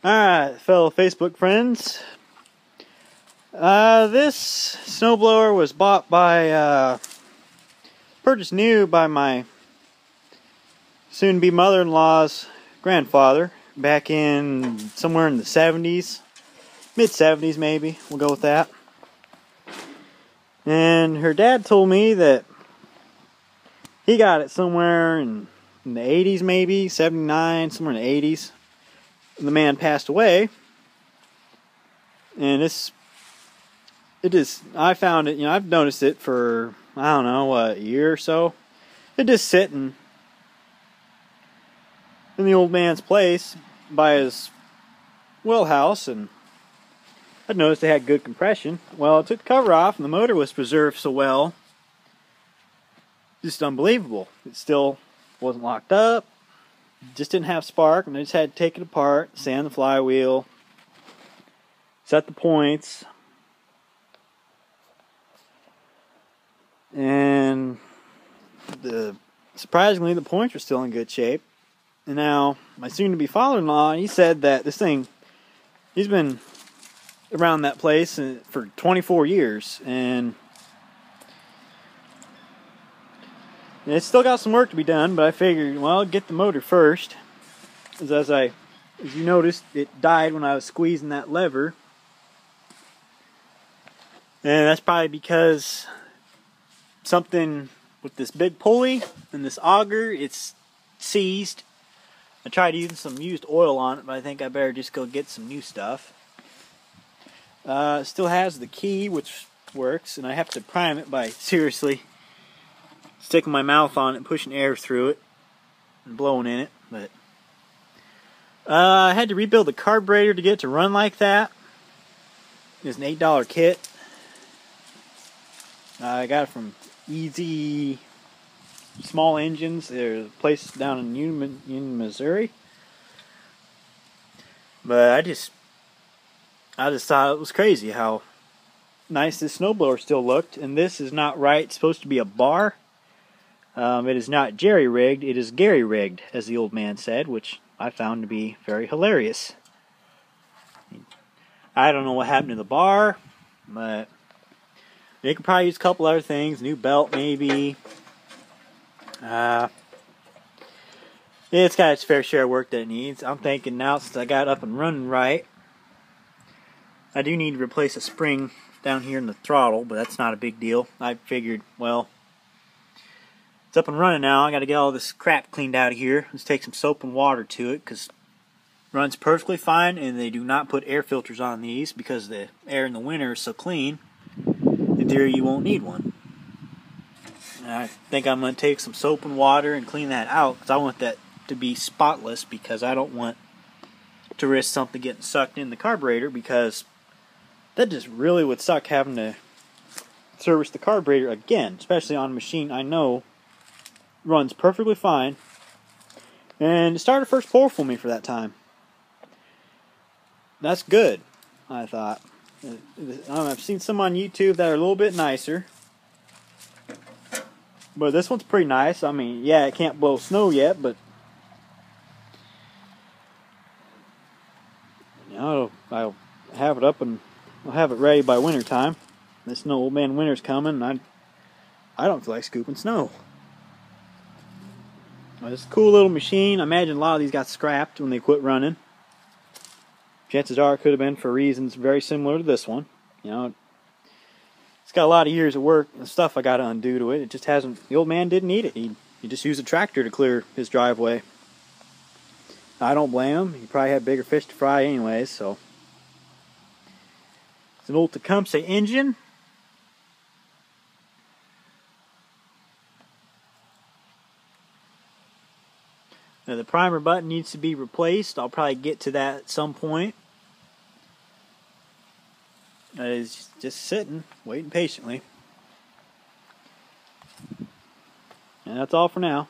Alright, fellow Facebook friends. This snowblower was bought by, purchased new by my soon-to-be mother-in-law's grandfather back in somewhere in the 70s, mid-70s maybe, we'll go with that. And her dad told me that he got it somewhere in the 80s maybe, 79, somewhere in the 80s. The man passed away, and I found it, I've noticed it for, I don't know, a year or so. It just sitting in the old man's place by his well house, and I noticed it had good compression. Well, I took the cover off, and the motor was preserved so well. Just unbelievable. It still wasn't locked up. Just didn't have spark, and I just had to take it apart, sand the flywheel, set the points, and surprisingly the points were still in good shape. And now my soon-to-be father-in-law, he said that this thing, he's been around that place for 24 years, and it's still got some work to be done, but I figured, well, get the motor first. As you noticed, it died when I was squeezing that lever. And that's probably because something with this big pulley and this auger, it's seized. I tried using some used oil on it, but I think I better just go get some new stuff. It still has the key, which works, and I have to prime it by seriously sticking my mouth on it and pushing air through it and blowing in it. But I had to rebuild the carburetor to get it to run like that. It's an $8 kit. I got it from Easy Small Engines. There's a place down in Union, Missouri. But I just thought it was crazy how nice this snowblower still looked. And this is not right. It's supposed to be a bar. It is not jerry-rigged, it is Gary-rigged, as the old man said, which I found to be very hilarious. I don't know what happened to the bar, but they could probably use a couple other things, new belt maybe. It's got its fair share of work that it needs. I'm thinking now, since I got it up and running right, I do need to replace a spring down here in the throttle, but that's not a big deal. I figured, well, it's up and running now. I got to get all this crap cleaned out of here. Let's take some soap and water to it, because it runs perfectly fine, and they do not put air filters on these because the air in the winter is so clean. In theory, you won't need one. And I think I'm going to take some soap and water and clean that out, because I want that to be spotless, because I don't want to risk something getting sucked in the carburetor, because that just really would suck having to service the carburetor again, especially on a machine I know runs perfectly fine. And it started first pour for me for that time. That's good, I thought. I've seen some on YouTube that are a little bit nicer, but this one's pretty nice. I mean, yeah, it can't blow snow yet, but I'll have it up and I'll have it ready by winter time. This old man winter's coming, and I don't feel like scooping snow. It's a cool little machine. I imagine a lot of these got scrapped when they quit running. Chances are it could have been for reasons very similar to this one. It's got a lot of years of work and stuff I got to undo to it. It just hasn't. The old man didn't need it. He just used a tractor to clear his driveway. I don't blame him. He probably had bigger fish to fry anyways. So it's an old Tecumseh engine. Now the primer button needs to be replaced. I'll probably get to that at some point. It's just sitting, waiting patiently. And that's all for now.